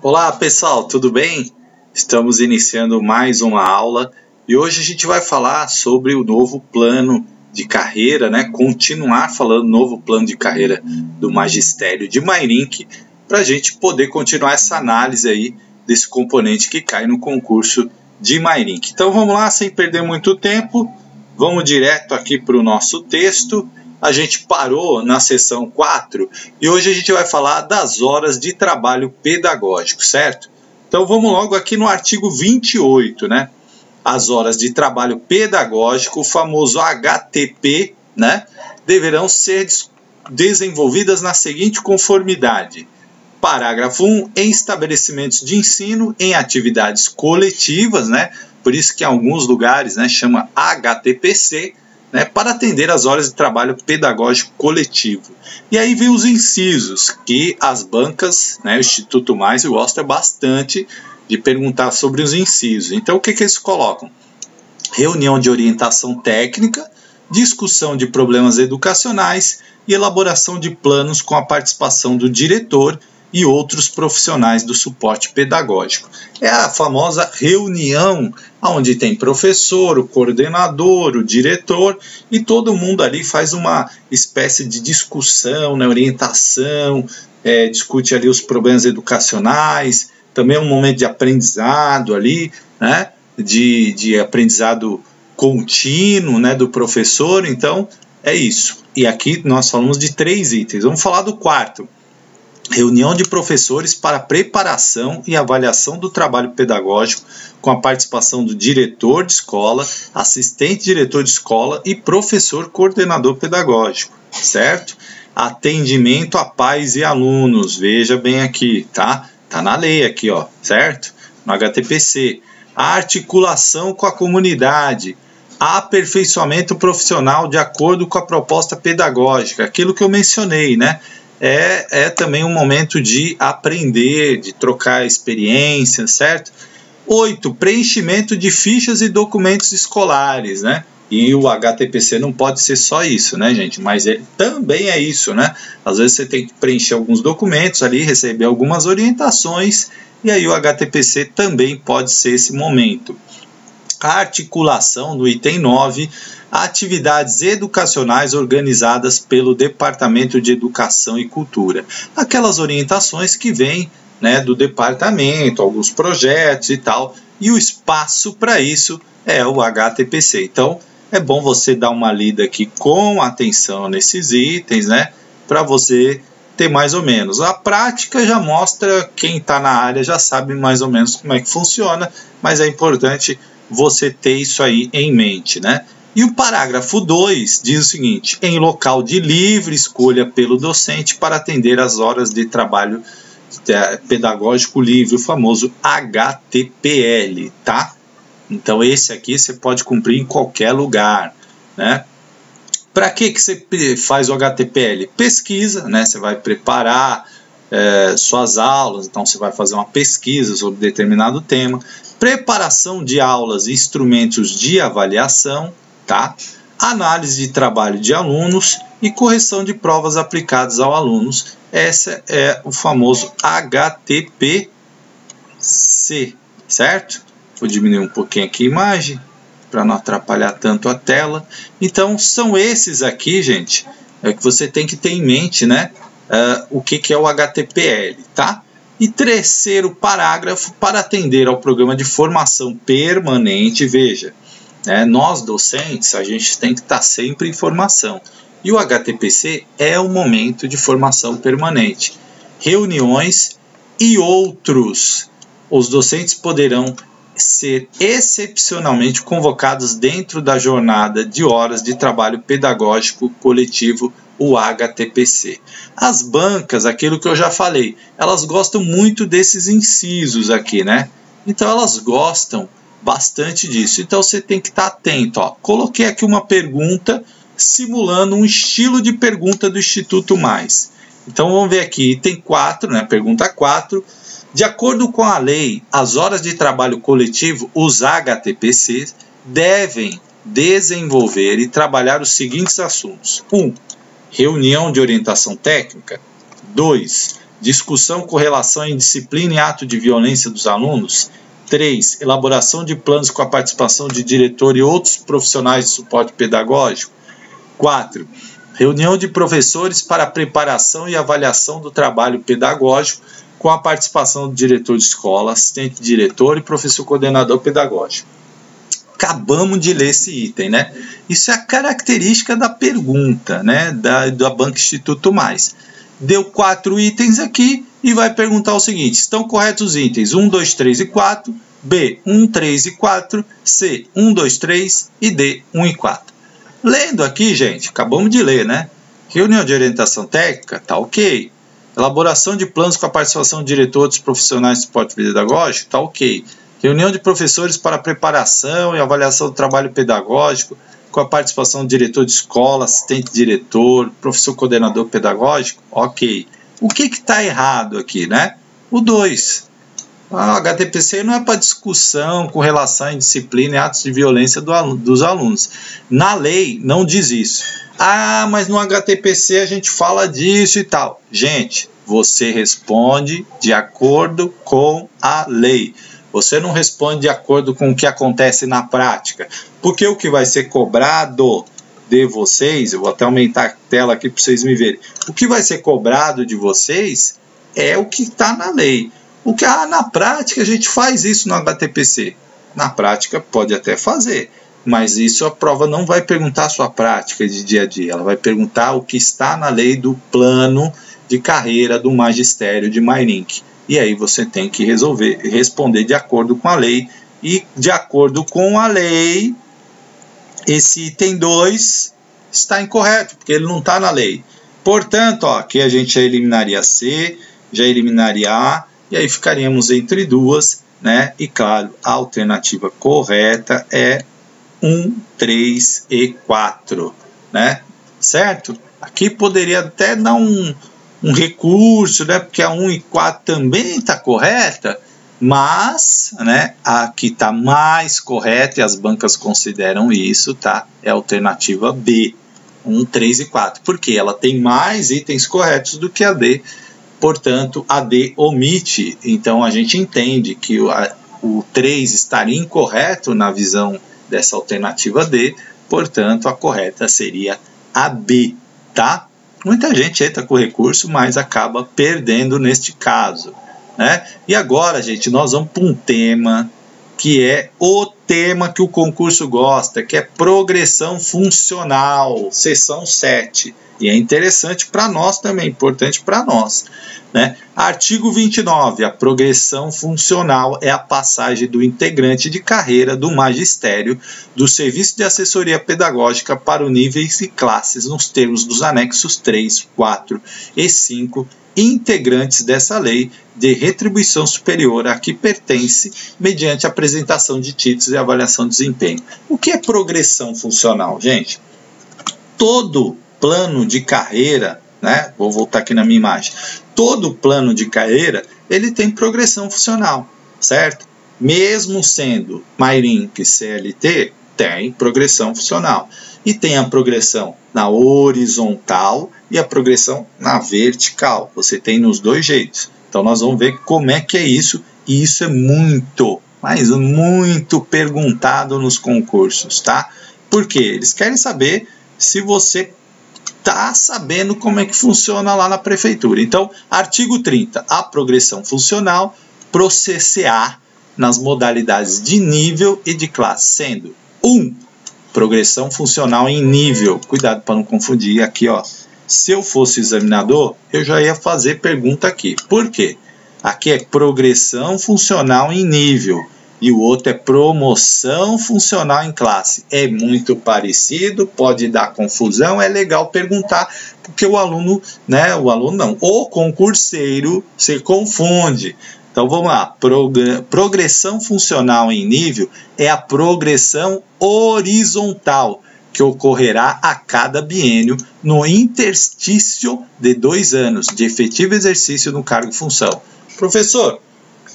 Olá pessoal, tudo bem? Estamos iniciando mais uma aula e hoje a gente vai falar sobre o novo plano de carreira, né? Continuar falando do novo plano de carreira do Magistério de Mairinque, para a gente poder continuar essa análise aí desse componente que cai no concurso de Mairinque. Então vamos lá, sem perder muito tempo, vamos direto aqui para o nosso texto. A gente parou na seção 4 e hoje a gente vai falar das horas de trabalho pedagógico, certo? Então vamos logo aqui no artigo 28, né? As horas de trabalho pedagógico, o famoso HTP, né? Deverão ser desenvolvidas na seguinte conformidade. Parágrafo 1, em estabelecimentos de ensino, em atividades coletivas, né? Por isso que em alguns lugares, né, chama HTPC, né, para atender às horas de trabalho pedagógico coletivo. E aí vem os incisos, que as bancas, né, o Instituto Mais gosta bastante de perguntar sobre os incisos. Então, o que eles colocam? Reunião de orientação técnica, discussão de problemas educacionais e elaboração de planos com a participação do diretor e outros profissionais do suporte pedagógico. É a famosa reunião onde tem professor, o coordenador, o diretor e todo mundo ali faz uma espécie de discussão, né, orientação, discute ali os problemas educacionais, também é um momento de aprendizado ali, né, de aprendizado contínuo, né, do professor. Então é isso. E aqui nós falamos de 3 itens. Vamos falar do quarto. Reunião de professores para preparação e avaliação do trabalho pedagógico com a participação do diretor de escola, assistente diretor de escola e professor coordenador pedagógico, certo? Atendimento a pais e alunos, veja bem aqui, tá? Tá na lei aqui, ó, certo? No HTPC. A articulação com a comunidade, aperfeiçoamento profissional de acordo com a proposta pedagógica, aquilo que eu mencionei, né? É também um momento de aprender, de trocar experiências, certo? 8. Preenchimento de fichas e documentos escolares, né? E o HTPC não pode ser só isso, né, gente? Mas ele também é isso, né? Às vezes você tem que preencher alguns documentos ali, receber algumas orientações, e aí o HTPC também pode ser esse momento. A articulação do item 9, atividades educacionais organizadas pelo Departamento de Educação e Cultura. Aquelas orientações que vêm, né, do departamento, alguns projetos e tal, e o espaço para isso é o HTPC. Então, é bom você dar uma lida aqui com atenção nesses itens, né, para você ter mais ou menos. A prática já mostra, quem está na área já sabe mais ou menos como é que funciona, mas é importante você ter isso aí em mente, né? E o parágrafo 2 diz o seguinte: em local de livre escolha pelo docente para atender às horas de trabalho pedagógico livre, o famoso HTPL, tá? Então esse aqui você pode cumprir em qualquer lugar, né? Para que você faz o HTPL? Pesquisa, né? Você vai preparar suas aulas, então você vai fazer uma pesquisa sobre determinado tema, preparação de aulas e instrumentos de avaliação, tá? Análise de trabalho de alunos e correção de provas aplicadas aos alunos. Esse é o famoso HTPC, certo? Vou diminuir um pouquinho aqui a imagem para não atrapalhar tanto a tela. Então são esses aqui, gente, que você tem que ter em mente, né? O que é o HTPL, tá? E terceiro parágrafo, para atender ao programa de formação permanente, veja, né, nós docentes, a gente tem que estar sempre em formação. E o HTPC é o momento de formação permanente. Reuniões e outros. Os docentes poderão ser excepcionalmente convocados dentro da jornada de horas de trabalho pedagógico coletivo, o HTPC. As bancas, aquilo que eu já falei, elas gostam muito desses incisos aqui, né? Então elas gostam bastante disso. Então você tem que estar atento, ó. Coloquei aqui uma pergunta simulando um estilo de pergunta do Instituto Mais. Então vamos ver aqui, item 4, né? Pergunta 4. De acordo com a lei, as horas de trabalho coletivo, os HTPCs, devem desenvolver e trabalhar os seguintes assuntos. 1. Reunião de orientação técnica. 2. discussão, correlação em disciplina e ato de violência dos alunos. 3. Elaboração de planos com a participação de diretor e outros profissionais de suporte pedagógico. 4. Reunião de professores para preparação e avaliação do trabalho pedagógico com a participação do diretor de escola, assistente diretor e professor coordenador pedagógico. Acabamos de ler esse item, né? Isso é a característica da pergunta, né? Da Banca Instituto Mais. Deu 4 itens aqui e vai perguntar o seguinte: estão corretos os itens 1, 2, 3 e 4, B, 1, 3 e 4, C, 1, 2, 3 e D, 1 e 4. Lendo aqui, gente, acabamos de ler, né? Reunião de orientação técnica, tá ok. Elaboração de planos com a participação do diretor dos profissionais de suporte pedagógico, tá ok. Reunião de professores para preparação e avaliação do trabalho pedagógico com a participação do diretor de escola, assistente diretor, professor coordenador pedagógico, ok. O que está errado aqui, né? O 2. A HTPC não é para discussão com relação à disciplina e atos de violência dos alunos. Na lei não diz isso. Ah, mas no HTPC a gente fala disso e tal. Gente, você responde de acordo com a lei. Você não responde de acordo com o que acontece na prática. Porque o que vai ser cobrado de vocês, eu vou até aumentar a tela aqui para vocês me verem. O que vai ser cobrado de vocês é o que está na lei. Na prática a gente faz isso no HTPC. Na prática pode até fazer, mas isso a prova não vai perguntar a sua prática de dia a dia. Ela vai perguntar o que está na lei do plano de carreira do magistério de Mairink. E aí você tem que responder de acordo com a lei. E de acordo com a lei, esse item 2 está incorreto, porque ele não está na lei. Portanto, ó, aqui a gente já eliminaria C, já eliminaria A, e aí ficaríamos entre duas, né? E claro, a alternativa correta é 1, 3 e 4, né? Certo? Aqui poderia até dar um recurso, né? Porque a 1 e 4 também está correta, mas, né, a que está mais correta, e as bancas consideram isso, tá? É a alternativa B, 1, 3 e 4, porque ela tem mais itens corretos do que a D. Portanto, a D omite. Então, a gente entende que o 3 estaria incorreto na visão dessa alternativa D. Portanto, a correta seria a B, tá? Muita gente entra com recurso, mas acaba perdendo neste caso, né? E agora, gente, nós vamos para um tema que é o tema que o concurso gosta, que é progressão funcional, seção 7. E é interessante para nós também, importante para nós, né? Artigo 29, a progressão funcional é a passagem do integrante de carreira do magistério do serviço de assessoria pedagógica para os níveis e classes nos termos dos anexos 3, 4 e 5, integrantes dessa lei de retribuição superior a que pertence mediante apresentação de títulos e avaliação de desempenho. O que é progressão funcional, gente? Todo plano de carreira, né? Vou voltar aqui na minha imagem. Todo plano de carreira, ele tem progressão funcional, certo? Mesmo sendo Mairink CLT, tem progressão funcional. E tem a progressão na horizontal e a progressão na vertical. Você tem nos dois jeitos. Então, nós vamos ver como é que é isso. E isso é muito, mas muito perguntado nos concursos, tá? Porque eles querem saber se você está sabendo como é que funciona lá na prefeitura. Então, artigo 30, a progressão funcional processar nas modalidades de nível e de classe, sendo 1, progressão funcional em nível. Cuidado para não confundir aqui, ó. Se eu fosse examinador, eu já ia fazer pergunta aqui. Por quê? Aqui é progressão funcional em nível. E o outro é promoção funcional em classe. É muito parecido, pode dar confusão, é legal perguntar, porque o aluno, né, o concurseiro se confunde. Então vamos lá, progressão funcional em nível é a progressão horizontal, que ocorrerá a cada biênio no interstício de 2 anos de efetivo exercício no cargo e função. Professor,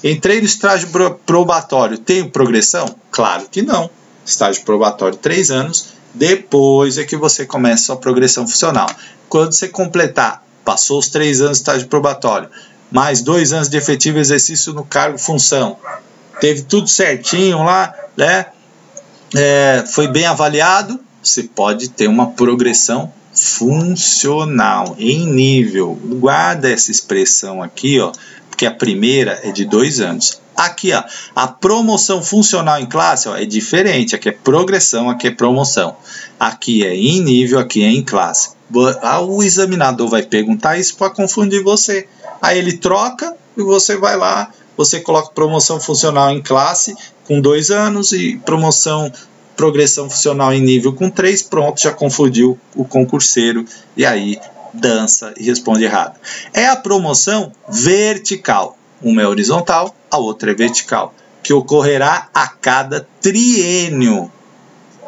entrei no estágio probatório, tenho progressão? Claro que não. Estágio probatório 3 anos, depois é que você começa a sua progressão funcional. Quando você completar, passou os 3 anos de estágio probatório, mais 2 anos de efetivo exercício no cargo função. Teve tudo certinho lá, né? Foi bem avaliado, você pode ter uma progressão funcional em nível. Guarda essa expressão aqui, ó, porque a primeira é de 2 anos. Aqui, ó, a promoção funcional em classe, ó, é diferente. Aqui é progressão, aqui é promoção. Aqui é em nível, aqui é em classe. O examinador vai perguntar isso para confundir você. Aí ele troca e você vai lá, você coloca promoção funcional em classe com 2 anos e progressão funcional em nível com 3, pronto, já confundiu o concurseiro e aí dança e responde errado. É a promoção vertical. Uma é horizontal, a outra é vertical, que ocorrerá a cada triênio.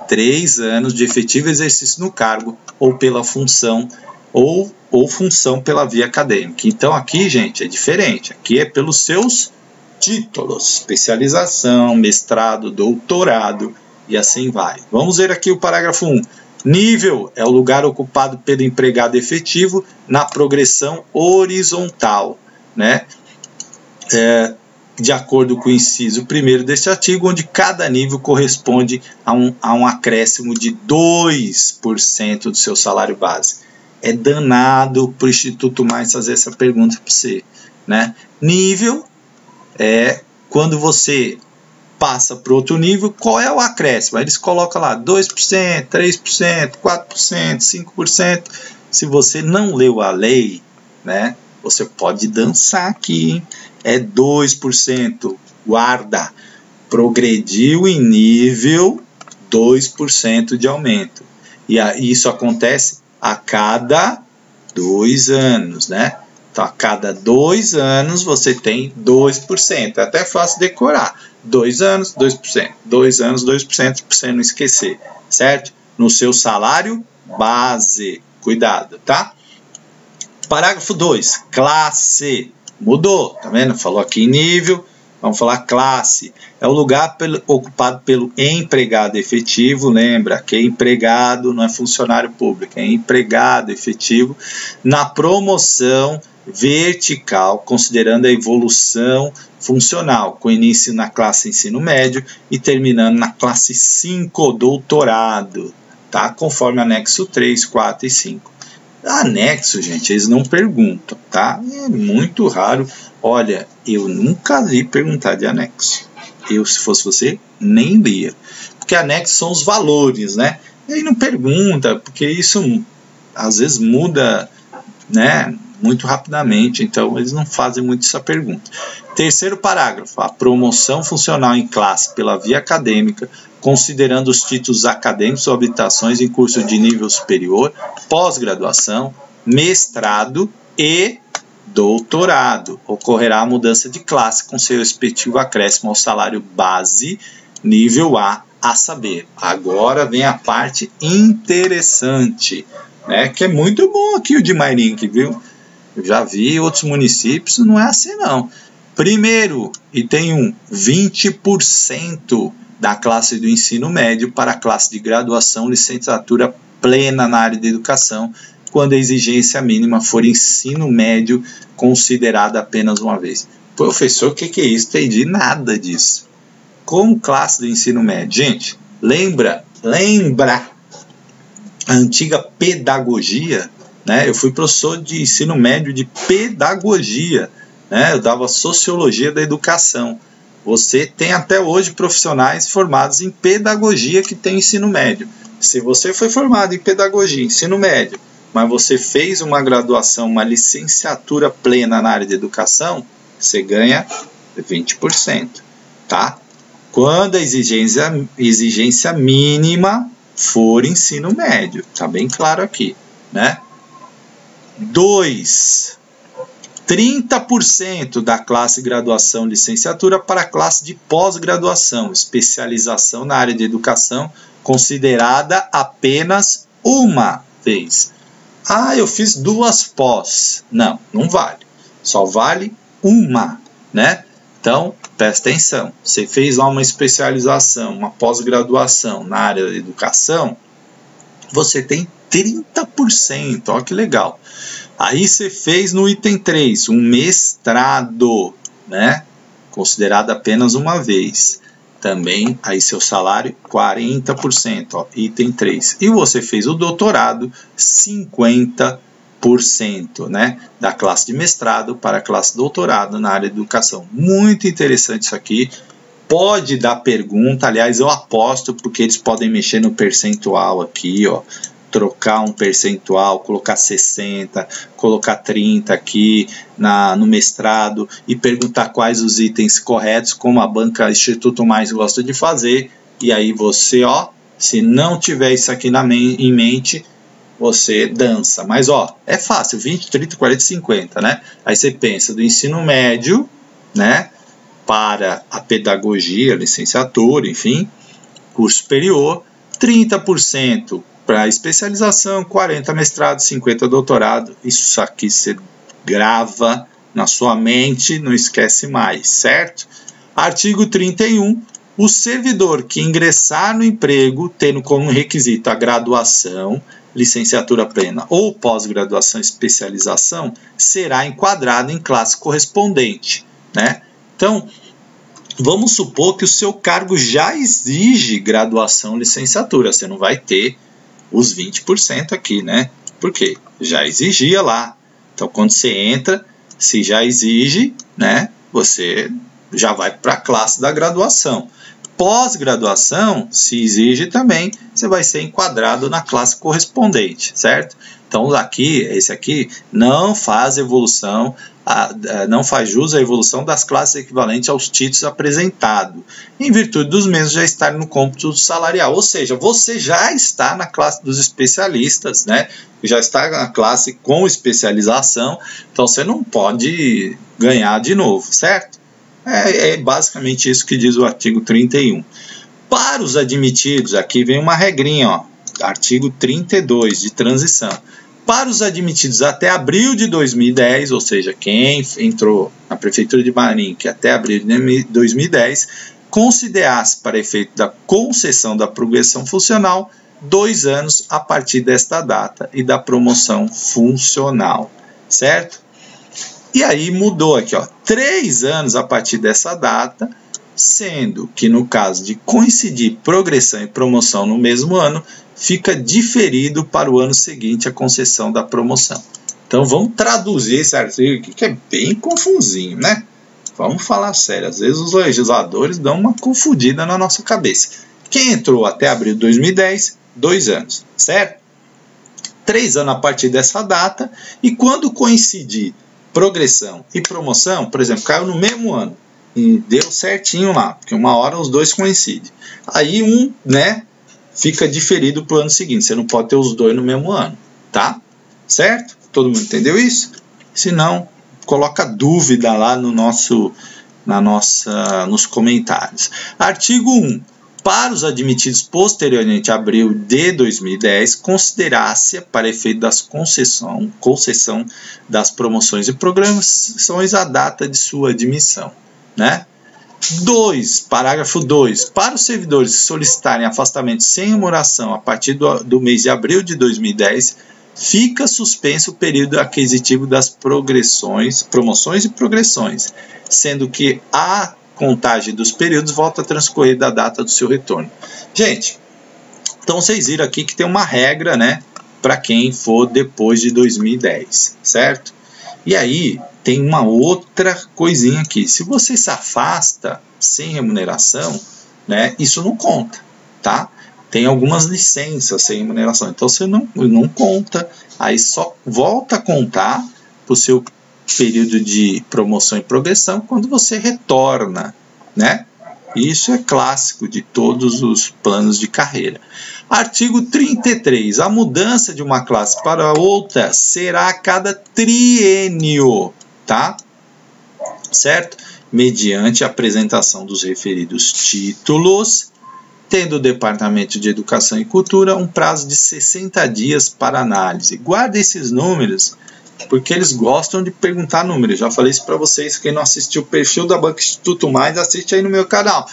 3 anos de efetivo exercício no cargo ou pela função ou função pela via acadêmica. Então aqui, gente, é diferente. Aqui é pelos seus títulos, especialização, mestrado, doutorado e assim vai. Vamos ver aqui o parágrafo 1. Nível é o lugar ocupado pelo empregado efetivo na progressão horizontal, né? De acordo com o inciso 1º deste artigo, onde cada nível corresponde a um acréscimo de 2% do seu salário base. É danado para o Instituto Mais fazer essa pergunta para você, né? Nível é quando você passa para outro nível, qual é o acréscimo? Aí eles colocam lá 2%, 3%, 4%, 5%. Se você não leu a lei, né, você pode dançar aqui, hein? É 2%, guarda. Progrediu em nível, 2% de aumento. E isso acontece a cada 2 anos, né? Então, a cada 2 anos você tem 2%. É até fácil decorar. 2 anos, 2%. 2 anos, 2%, para você não esquecer, certo? No seu salário base. Cuidado, tá? Parágrafo 2. Classe. Mudou, tá vendo? Falou aqui nível, vamos falar classe. É o lugar ocupado pelo empregado efetivo, lembra que é empregado, não é funcionário público, é empregado efetivo, na promoção vertical, considerando a evolução funcional, com início na classe ensino médio e terminando na classe 5, doutorado, tá? Conforme anexo 3, 4 e 5. Anexo, gente, eles não perguntam, tá? É muito raro. Olha, eu nunca vi perguntar de anexo. Eu, se fosse você, nem lia. Porque anexo são os valores, né? E aí não pergunta, porque isso às vezes muda, né, muito rapidamente. Então, eles não fazem muito essa pergunta. Terceiro parágrafo. A promoção funcional em classe pela via acadêmica, considerando os títulos acadêmicos ou habilitações em curso de nível superior, pós-graduação, mestrado e doutorado. Ocorrerá a mudança de classe com seu respectivo acréscimo ao salário base, nível A saber. Agora vem a parte interessante, né, que é muito bom aqui o de Mairink, viu? Eu já vi outros municípios, não é assim não. Primeiro, item 1, 20% da classe do ensino médio para a classe de graduação, licenciatura plena na área de educação, quando a exigência mínima for ensino médio considerada apenas uma vez. Professor, o que é isso? Entendi nada disso. Como classe do ensino médio? Gente, lembra a antiga pedagogia, né? Eu fui professor de ensino médio de pedagogia, né? Eu dava sociologia da educação. Você tem até hoje profissionais formados em pedagogia que tem ensino médio. Se você foi formado em pedagogia, ensino médio, mas você fez uma graduação, uma licenciatura plena na área de educação, você ganha 20%, tá? Quando a exigência mínima for ensino médio, tá bem claro aqui, né? 2. 30% da classe graduação licenciatura para a classe de pós-graduação, especialização na área de educação, considerada apenas uma vez. Ah, eu fiz 2 pós. Não, não vale. Só vale uma, né? Então, presta atenção. Você fez lá uma especialização, uma pós-graduação na área da educação, você tem 30%, olha que legal. Aí você fez no item 3, um mestrado, né? Considerado apenas uma vez. Também, aí seu salário, 40%, ó, item 3. E você fez o doutorado, 50%, né? Da classe de mestrado para a classe de doutorado na área de educação. Muito interessante isso aqui. Pode dar pergunta, aliás, eu aposto, porque eles podem mexer no percentual aqui, ó. Trocar um percentual, colocar 60, colocar 30 aqui no mestrado e perguntar quais os itens corretos, como a banca Instituto Mais gosta de fazer. E aí você, ó, se não tiver isso aqui em mente, você dança. Mas, ó, é fácil, 20, 30, 40, 50, né? Aí você pensa do ensino médio, né, para a pedagogia, licenciatura, enfim, curso superior, 30%. Para especialização, 40 mestrado, 50 doutorado. Isso aqui você grava na sua mente, não esquece mais, certo? Artigo 31. O servidor que ingressar no emprego, tendo como requisito a graduação, licenciatura plena ou pós-graduação e especialização, será enquadrado em classe correspondente, né? Então, vamos supor que o seu cargo já exige graduação, licenciatura. Você não vai ter os 20% aqui, né? Porque já exigia lá. Então, quando você entra, se já exige, né? Você já vai para a classe da graduação. Pós-graduação, se exige também, você vai ser enquadrado na classe correspondente, certo? Então, esse aqui não faz evolução, não faz jus à evolução das classes equivalentes aos títulos apresentados, em virtude dos mesmos já estarem no cômputo salarial. Ou seja, você já está na classe dos especialistas, né? Já está na classe com especialização, então você não pode ganhar de novo, certo? É basicamente isso que diz o artigo 31. Para os admitidos, aqui vem uma regrinha, ó, artigo 32 de transição. Para os admitidos até abril de 2010, ou seja, quem entrou na Prefeitura de Marim, que até abril de 2010, considerasse para efeito da concessão da progressão funcional 2 anos a partir desta data e da promoção funcional, certo? E aí mudou aqui, ó, 3 anos a partir dessa data, sendo que no caso de coincidir progressão e promoção no mesmo ano, fica diferido para o ano seguinte a concessão da promoção. Então vamos traduzir esse artigo aqui, que é bem confusinho, né? Vamos falar sério, às vezes os legisladores dão uma confundida na nossa cabeça. Quem entrou até abril de 2010, 2 anos, certo? 3 anos a partir dessa data, e quando coincidir progressão e promoção, por exemplo, caiu no mesmo ano, e deu certinho lá, porque uma hora os dois coincidem. Aí né, fica diferido para o ano seguinte. Você não pode ter os dois no mesmo ano, tá? Certo? Todo mundo entendeu isso? Se não, coloca dúvida lá nos comentários. Artigo 1. Para os admitidos posteriormente a abril de 2010, considerar-se, para efeito das concessão das promoções e programações, a data de sua admissão, né? 2. Parágrafo 2. Para os servidores que solicitarem afastamento sem remuneração a partir do mês de abril de 2010, fica suspenso o período aquisitivo das promoções e progressões, sendo que a contagem dos períodos volta a transcorrer da data do seu retorno. Gente, então vocês viram aqui que tem uma regra, né, para quem for depois de 2010, certo? E aí tem uma outra coisinha aqui. Se você se afasta sem remuneração, né, isso não conta, tá? Tem algumas licenças sem remuneração, então você não conta, aí só volta a contar para o seu período de promoção e progressão quando você retorna, né? Isso é clássico de todos os planos de carreira. Artigo 33. A mudança de uma classe para outra será a cada triênio, tá? Certo? Mediante a apresentação dos referidos títulos, tendo o Departamento de Educação e Cultura um prazo de 60 dias para análise. Guarda esses números, porque eles gostam de perguntar números. Já falei isso para vocês, quem não assistiu o perfil da Banca Instituto Mais, assiste aí no meu canal.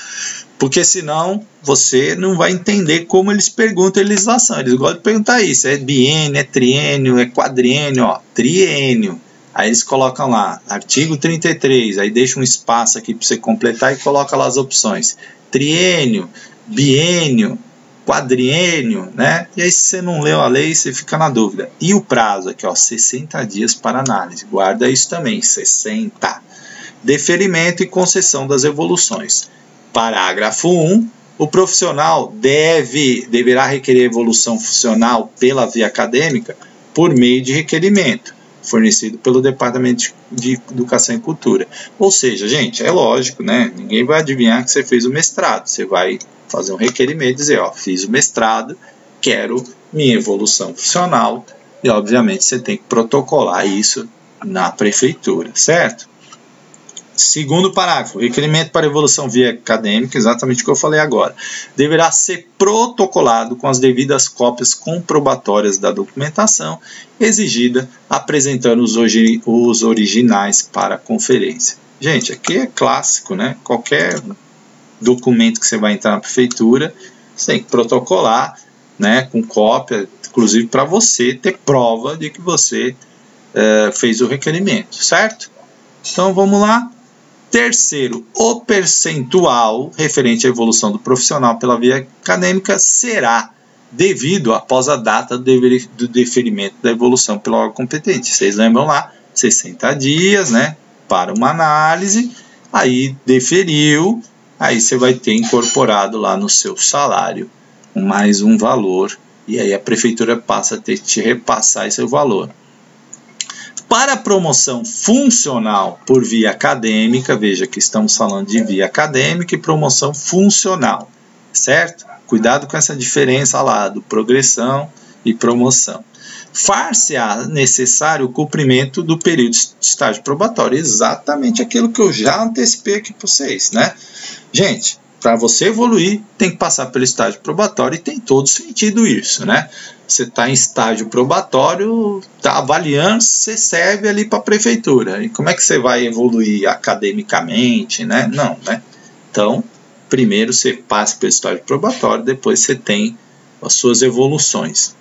Porque senão você não vai entender como eles perguntam a legislação. Eles gostam de perguntar isso. É biênio, é triênio, é quadriênio, ó, triênio. Aí eles colocam lá, artigo 33, aí deixa um espaço aqui para você completar e coloca lá as opções. Triênio, biênio, quadriênio, né? E aí se você não leu a lei, você fica na dúvida. E o prazo aqui, ó, 60 dias para análise. Guarda isso também, 60. Deferimento e concessão das evoluções. Parágrafo 1. O profissional deverá requerer evolução funcional pela via acadêmica por meio de requerimento, fornecido pelo Departamento de Educação e Cultura. Ou seja, gente, é lógico, né? Ninguém vai adivinhar que você fez o mestrado. Você vai fazer um requerimento e dizer, ó, fiz o mestrado, quero minha evolução funcional. E, obviamente, você tem que protocolar isso na prefeitura, certo? Segundo parágrafo, requerimento para evolução via acadêmica, exatamente o que eu falei agora, deverá ser protocolado com as devidas cópias comprobatórias da documentação exigida, apresentando os originais para a conferência. Gente, aqui é clássico, né? Qualquer documento que você vai entrar na prefeitura, você tem que protocolar, né, com cópia, inclusive para você ter prova de que você fez o requerimento, certo? Então vamos lá. Terceiro, o percentual referente à evolução do profissional pela via acadêmica será devido após a data do deferimento da evolução pelo órgão competente. Vocês lembram lá? 60 dias, né? Para uma análise, aí deferiu, aí você vai ter incorporado lá no seu salário mais um valor, e aí a prefeitura passa a ter que te repassar esse valor. Para a promoção funcional por via acadêmica, veja que estamos falando de via acadêmica e promoção funcional, certo? Cuidado com essa diferença lá do progressão e promoção. Far-se-á necessário o cumprimento do período de estágio probatório, exatamente aquilo que eu já antecipei aqui para vocês, né? Gente, para você evoluir, tem que passar pelo estágio probatório e tem todo sentido isso, né? Você está em estágio probatório, está avaliando, você serve ali para a prefeitura. E como é que você vai evoluir academicamente, né? Não, né? Então, primeiro você passa pelo estágio probatório, depois você tem as suas evoluções.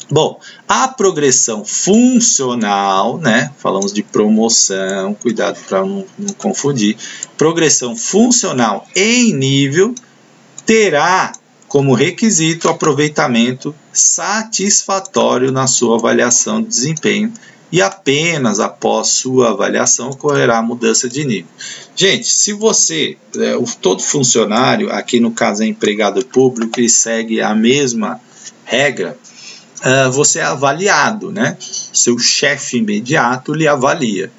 Bom, a progressão funcional, né? Falamos de promoção, cuidado para não confundir. Progressão funcional em nível terá como requisito o aproveitamento satisfatório na sua avaliação de desempenho e apenas após sua avaliação ocorrerá a mudança de nível. Gente, se você, todo funcionário, aqui no caso é empregado público e segue a mesma regra, você é avaliado, né? Seu chefe imediato lhe avalia.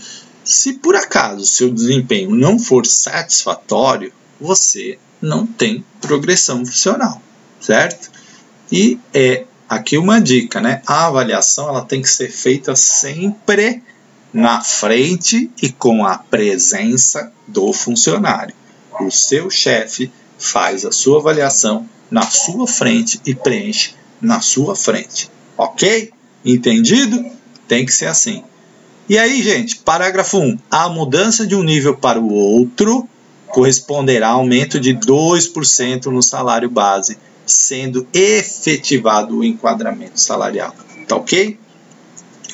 Se por acaso seu desempenho não for satisfatório, você não tem progressão funcional, certo? E aqui uma dica, né? A avaliação ela tem que ser feita sempre na frente e com a presença do funcionário. O seu chefe faz a sua avaliação na sua frente e preenche na sua frente. Ok? Entendido? Tem que ser assim. E aí, gente, parágrafo 1. A mudança de um nível para o outro corresponderá a aumento de 2% no salário base, sendo efetivado o enquadramento salarial. Tá ok?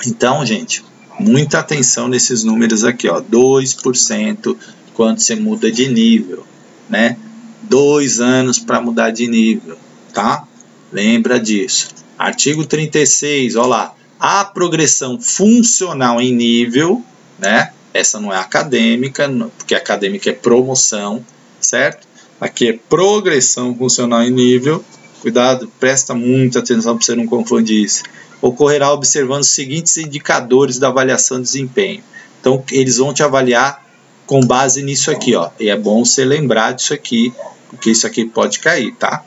Então, gente, muita atenção nesses números aqui, ó. 2% quando você muda de nível, né? 2 anos para mudar de nível, tá? Lembra disso. Artigo 36, olha lá. A progressão funcional em nível, né? Essa não é acadêmica, porque acadêmica é promoção, certo? Aqui é progressão funcional em nível. Cuidado, presta muita atenção para você não confundir isso. Ocorrerá observando os seguintes indicadores da avaliação de desempenho. Então, eles vão te avaliar com base nisso aqui, ó. E é bom você lembrar disso aqui, porque isso aqui pode cair, tá?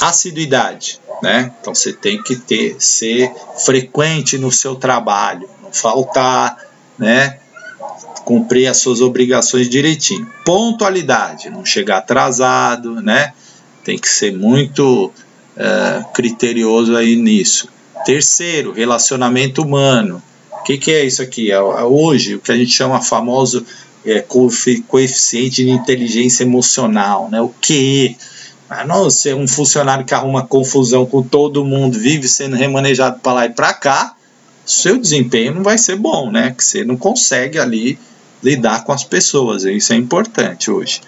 Assiduidade, né? Então você tem que ser frequente no seu trabalho, não faltar, né? Cumprir as suas obrigações direitinho. Pontualidade, não chegar atrasado, né? Tem que ser muito criterioso aí nisso. Terceiro, relacionamento humano. O que é isso aqui? Hoje, o que a gente chama famoso coeficiente de inteligência emocional, né? O QE. Ah, não, você é um funcionário que arruma confusão com todo mundo, vive sendo remanejado para lá e para cá, seu desempenho não vai ser bom, né? Que você não consegue ali lidar com as pessoas, isso é importante hoje.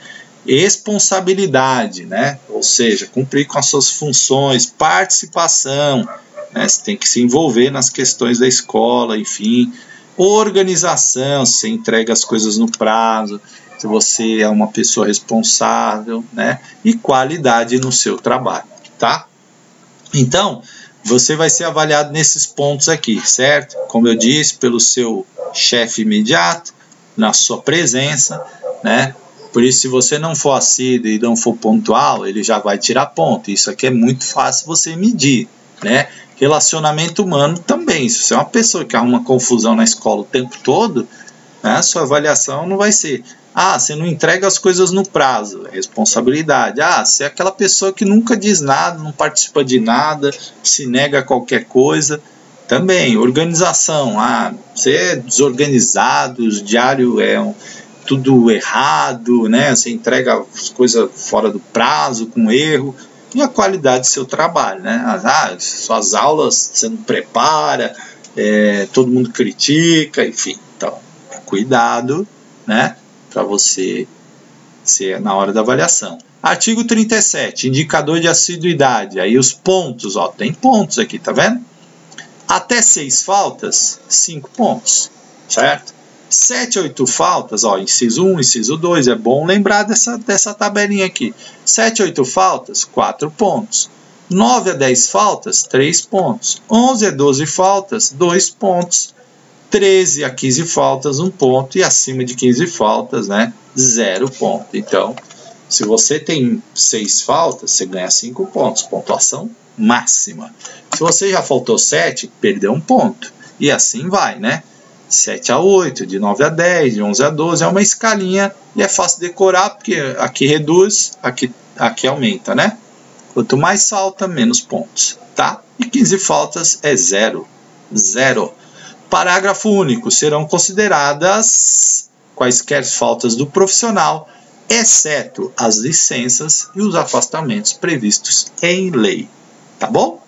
Responsabilidade, né? Ou seja, cumprir com as suas funções, participação, né? Você tem que se envolver nas questões da escola, enfim. Organização, você entrega as coisas no prazo, se você é uma pessoa responsável, né? E qualidade no seu trabalho, tá? Então, você vai ser avaliado nesses pontos aqui, certo? Como eu disse, pelo seu chefe imediato, na sua presença, né? Por isso, se você não for assíduo e não for pontual, ele já vai tirar ponto. Isso aqui é muito fácil você medir, né? Relacionamento humano também. Se você é uma pessoa que arruma confusão na escola o tempo todo, né, sua avaliação não vai ser: ah, você não entrega as coisas no prazo, é responsabilidade. Ah, você é aquela pessoa que nunca diz nada, não participa de nada, se nega a qualquer coisa. Também, organização. Ah, você é desorganizado, o diário é tudo errado, né? Você entrega as coisas fora do prazo, com erro. E a qualidade do seu trabalho, né? Suas aulas você não prepara, todo mundo critica, enfim. Então, cuidado, né? Para você ser na hora da avaliação. Artigo 37, indicador de assiduidade. Aí os pontos, ó, tem pontos aqui, tá vendo? Até 6 faltas, 5 pontos, certo? 7 a 8 faltas, ó, inciso 1, inciso 2, é bom lembrar dessa tabelinha aqui. 7 a 8 faltas, 4 pontos. 9 a 10 faltas, 3 pontos. 11 a 12 faltas, 2 pontos. 13 a 15 faltas, 1 ponto. E acima de 15 faltas, né, 0 ponto. Então, se você tem 6 faltas, você ganha 5 pontos. Pontuação máxima. Se você já faltou 7, perdeu 1 ponto. E assim vai, né? 7 a 8, de 9 a 10, de 11 a 12, é uma escalinha e é fácil decorar, porque aqui reduz, aqui aumenta, né? Quanto mais falta, menos pontos, tá? E 15 faltas é 0. 0. Parágrafo único. Serão consideradas quaisquer faltas do profissional, exceto as licenças e os afastamentos previstos em lei. Tá bom?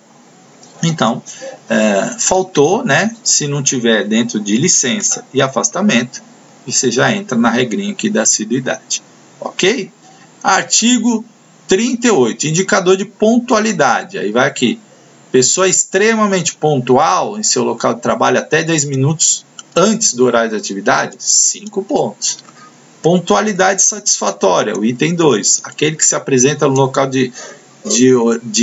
Então, faltou, né? Se não tiver dentro de licença e afastamento, você já entra na regrinha aqui da assiduidade. Ok? Artigo 38, indicador de pontualidade. Aí vai aqui. Pessoa extremamente pontual em seu local de trabalho até 10 minutos antes do horário de atividade, 5 pontos. Pontualidade satisfatória, o item 2. Aquele que se apresenta no local de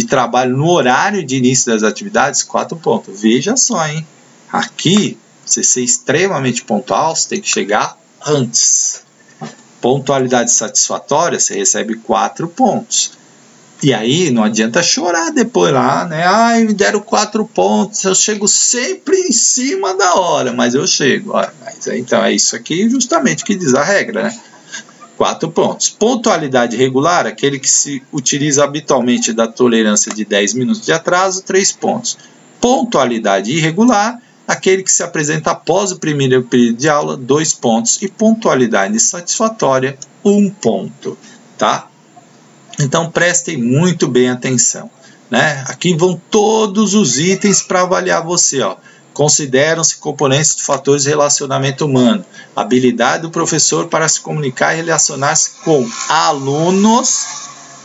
trabalho no horário de início das atividades, 4 pontos. Veja só, hein? Aqui, você ser extremamente pontual, você tem que chegar antes. Pontualidade satisfatória, você recebe 4 pontos. E aí, não adianta chorar depois lá, né? Ai, me deram 4 pontos, eu chego sempre em cima da hora, mas eu chego. Então, é isso aqui justamente que diz a regra, né? 4 pontos. Pontualidade regular, aquele que se utiliza habitualmente da tolerância de 10 minutos de atraso, 3 pontos. Pontualidade irregular, aquele que se apresenta após o primeiro período de aula, 2 pontos. E pontualidade satisfatória, 1 ponto. Tá? Então, prestem muito bem atenção, né? Aqui vão todos os itens para avaliar você, ó. Consideram-se componentes de fatores de relacionamento humano. Habilidade do professor para se comunicar e relacionar-se com alunos,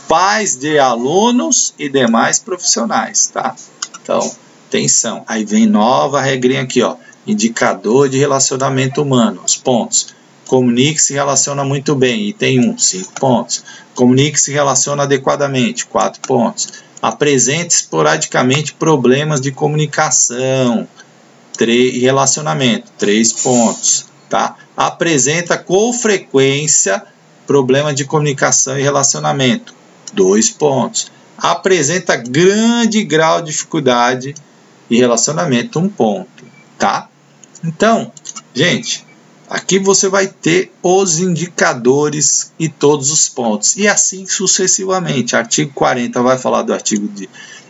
pais de alunos e demais profissionais, tá? Então, atenção. Aí vem nova regrinha aqui, ó. Indicador de relacionamento humano, os pontos. Comunique-se e relaciona muito bem, item 1, 5 pontos. Comunique-se e relaciona adequadamente, 4 pontos. Apresente esporadicamente problemas de comunicação e relacionamento, 3 pontos. Tá? Apresenta com frequência problema de comunicação e relacionamento, 2 pontos. Apresenta grande grau de dificuldade e relacionamento, 1 ponto. Tá? Então, gente, aqui você vai ter os indicadores e todos os pontos. E assim sucessivamente. Artigo 40 vai falar do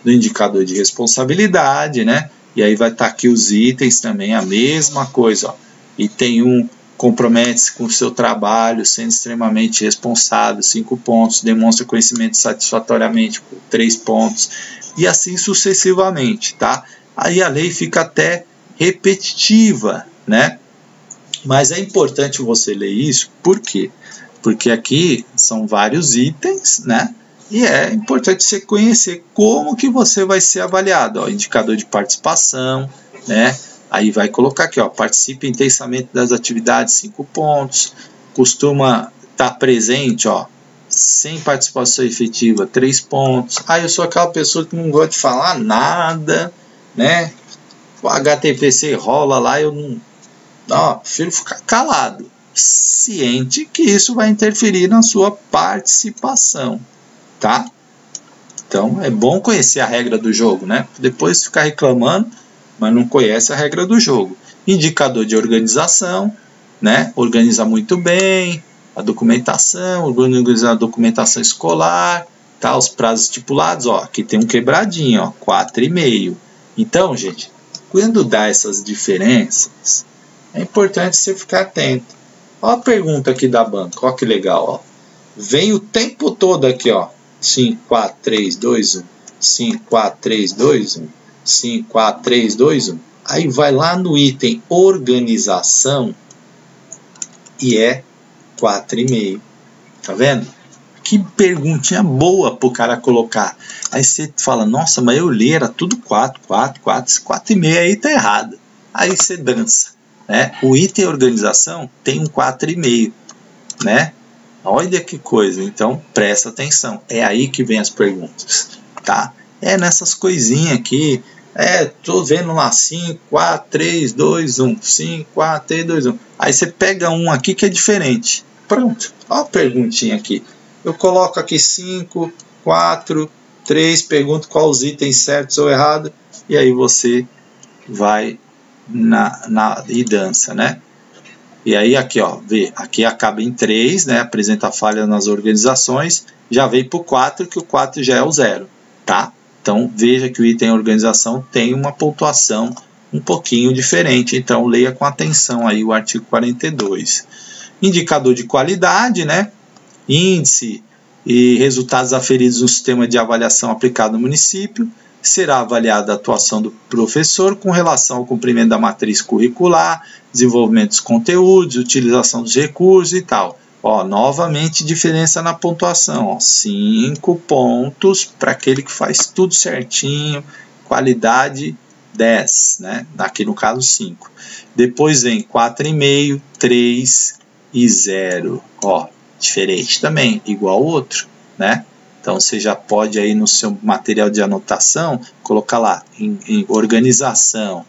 do indicador de responsabilidade, né? E aí vai estar aqui os itens também, a mesma coisa. Ó. Item 1, compromete-se com o seu trabalho, sendo extremamente responsável, 5 pontos, demonstra conhecimento satisfatoriamente, 3 pontos, e assim sucessivamente, tá? Aí a lei fica até repetitiva, né? Mas é importante você ler isso, por quê? Porque aqui são vários itens, né? E é importante você conhecer como que você vai ser avaliado, ó, indicador de participação, né? Aí vai colocar aqui, ó, participe intensamente das atividades, 5 pontos, costuma estar presente, ó, sem participação efetiva, 3 pontos. Eu sou aquela pessoa que não gosta de falar nada, né? O HTPC rola lá, eu não, prefiro ficar calado, ciente que isso vai interferir na sua participação, tá? Então é bom conhecer a regra do jogo, né? Depois ficar reclamando, mas não conhece a regra do jogo. Indicador de organização, né? Organiza muito bem a documentação, organiza a documentação escolar, tá? Os prazos estipulados, ó, aqui tem um quebradinho, ó, 4,5. Então, gente, quando dá essas diferenças, é importante você ficar atento. Ó a pergunta aqui da banca, ó que legal, ó. Vem o tempo todo aqui, ó, 5, 4, 3, 2, 1, 5, 4, 3, 2, 1. 5, 4, 3, 2, 1. Aí vai lá no item organização e é 4,5. Tá vendo? Que perguntinha boa pro cara colocar. Aí você fala, nossa, mas eu li, era tudo 4, 4, 4, 4,5 aí tá errado. Aí você dança, né? O item organização tem um 4,5, né? Olha que coisa, então presta atenção. É aí que vem as perguntas, tá? É nessas coisinhas aqui. Tô vendo lá 5, 4, 3, 2, 1. 5, 4, 3, 2, 1. Aí você pega um aqui que é diferente. Pronto. Olha a perguntinha aqui. Eu coloco aqui 5, 4, 3. Pergunto qual os itens certos ou errados. E aí você vai e dança, né? E aí aqui, ó, vê. Aqui acaba em 3, né? Apresenta falha nas organizações. Já veio para o 4, que o 4 já é o 0, tá? Então, veja que o item organização tem uma pontuação um pouquinho diferente. Então, leia com atenção aí o artigo 42. Indicador de qualidade, né? Índice e resultados aferidos no sistema de avaliação aplicado no município. Será avaliada a atuação do professor com relação ao cumprimento da matriz curricular, desenvolvimento dos conteúdos, utilização dos recursos e tal. Ó, novamente diferença na pontuação, ó, 5 pontos para aquele que faz tudo certinho, qualidade 10, né? Aqui no caso 5. Depois vem 4,5, 3 e 0, ó, diferente também, igual ao outro, né? Então você já pode aí no seu material de anotação colocar lá em organização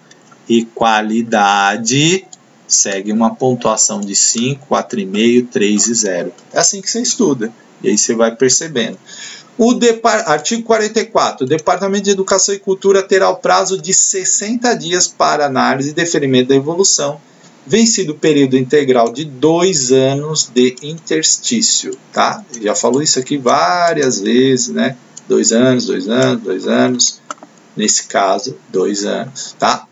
e qualidade. Segue uma pontuação de 5, 4,5, 3 e 0. É assim que você estuda. E aí você vai percebendo. Artigo 44. O Departamento de Educação e Cultura terá o prazo de 60 dias para análise e deferimento da evolução, vencido o período integral de 2 anos de interstício. Tá? Já falou isso aqui várias vezes, né? 2 anos, 2 anos, 2 anos. Nesse caso, 2 anos. Tá?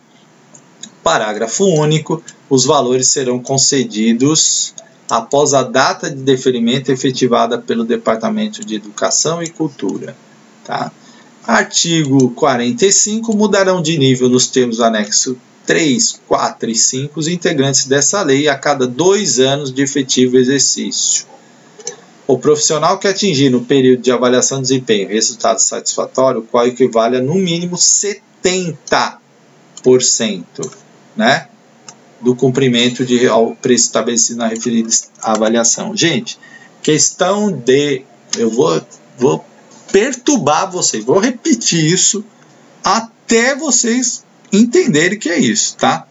Parágrafo único. Os valores serão concedidos após a data de deferimento efetivada pelo Departamento de Educação e Cultura. Tá? Artigo 45. Mudarão de nível nos termos do anexo 3, 4 e 5 os integrantes dessa lei a cada 2 anos de efetivo exercício. O profissional que atingir no período de avaliação de desempenho resultado satisfatório, qual equivale a no mínimo 70%, né? Do cumprimento ao preço estabelecido na referida avaliação. Gente, questão de... Eu vou perturbar vocês, vou repetir isso até vocês entenderem que é isso, tá?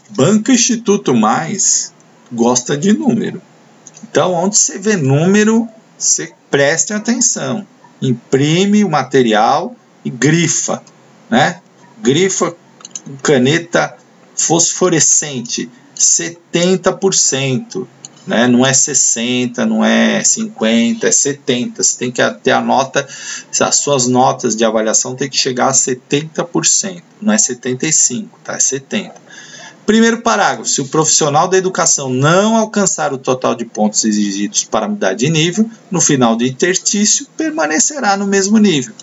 Banco Instituto Mais gosta de número. Então, onde você vê número, você preste atenção. Imprime o material e grifa, né? Grifa caneta fosforescente, 70%, né? Não é 60%, não é 50%, é 70%. Você tem que ter a nota, as suas notas de avaliação tem que chegar a 70%, não é 75%, tá? É 70%. Primeiro parágrafo, se o profissional da educação não alcançar o total de pontos exigidos para mudar de nível, no final do interstício, permanecerá no mesmo nível,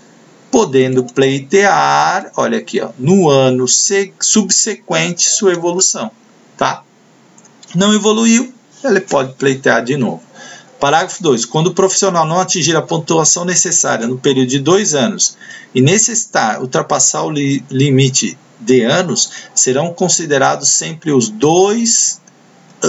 podendo pleitear, olha aqui, ó, no ano subsequente sua evolução, tá? Não evoluiu, ele pode pleitear de novo. Parágrafo 2. Quando o profissional não atingir a pontuação necessária no período de 2 anos e necessitar ultrapassar o limite de anos, serão considerados sempre os 2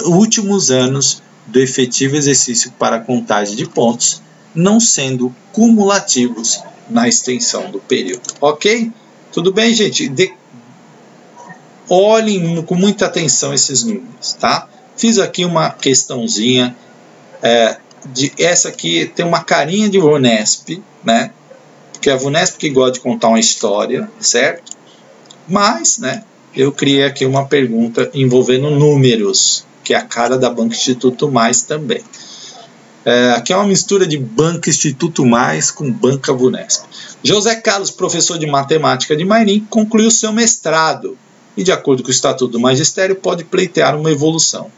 últimos anos do efetivo exercício para a contagem de pontos, não sendo cumulativos na extensão do período. Ok? Tudo bem, gente? Olhem com muita atenção esses números, tá? Fiz aqui uma questãozinha, essa aqui tem uma carinha de VUNESP, né? Porque é a VUNESP que gosta de contar uma história, certo? Mas, né, eu criei aqui uma pergunta envolvendo números, que é a cara da Banco Instituto Mais também. Aqui é uma mistura de Banco Instituto Mais com Banca VUNESP. José Carlos, professor de matemática de Mairim, concluiu seu mestrado e, de acordo com o Estatuto do Magistério, pode pleitear uma evolução.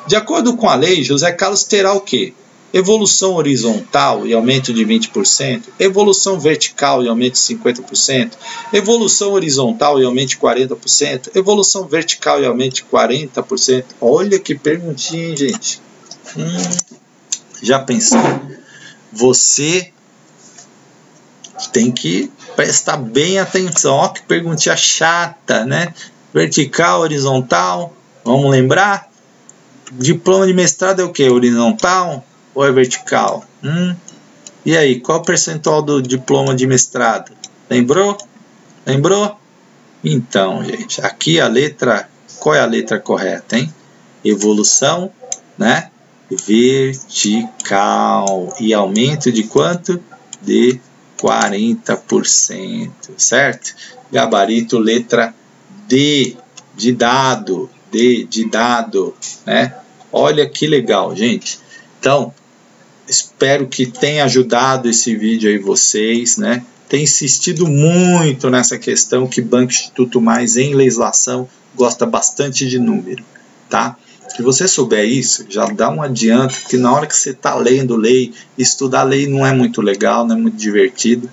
De acordo com a lei, José Carlos terá o quê? Evolução horizontal e aumento de 20%, evolução vertical e aumento de 50%, evolução horizontal e aumento de 40%, evolução vertical e aumento de 40%. Olha que perguntinha, hein, gente? Já pensou? Você tem que prestar bem atenção. Ó, que perguntinha chata, né? Vertical, horizontal, vamos lembrar? Diploma de mestrado é o quê? Horizontal ou é vertical? E aí, qual o percentual do diploma de mestrado? Lembrou? Lembrou? Então, gente, aqui a letra, qual é a letra correta, hein? Evolução, né? Vertical. E aumento de quanto? De 40%, certo? Gabarito letra D, de dado. D, de dado, né? Olha que legal, gente. Então, espero que tenha ajudado esse vídeo aí vocês, né? Tem insistido muito nessa questão que Banco Instituto Mais em legislação gosta bastante de número, tá? Se você souber isso, já dá um adianto, porque na hora que você está lendo lei, estudar lei não é muito legal, não é muito divertido,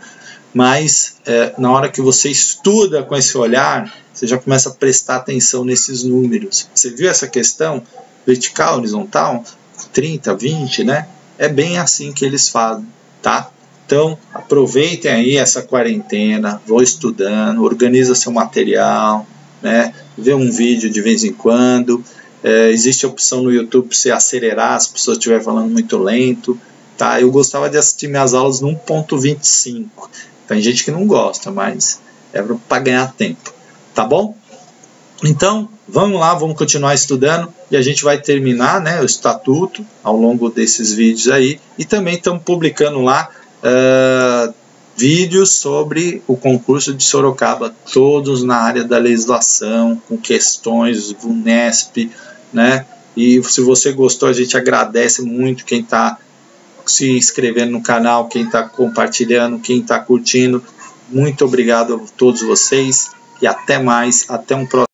mas na hora que você estuda com esse olhar, você já começa a prestar atenção nesses números. Você viu essa questão? Vertical, horizontal, 30, 20, né? É bem assim que eles fazem, tá? Então, aproveitem aí essa quarentena, vão estudando, organiza seu material, né? Vê um vídeo de vez em quando. Existe a opção no YouTube para você acelerar se a pessoa estiver falando muito lento, tá? Eu gostava de assistir minhas aulas no 1.25. Tem gente que não gosta, mas é para ganhar tempo, tá bom? Então, vamos lá, vamos continuar estudando e a gente vai terminar, né, o estatuto ao longo desses vídeos aí. E também estamos publicando lá vídeos sobre o concurso de Sorocaba, todos na área da legislação, com questões VUNESP, né? E se você gostou, a gente agradece muito quem está se inscrevendo no canal, quem está compartilhando, quem está curtindo. Muito obrigado a todos vocês e até mais, até um próximo.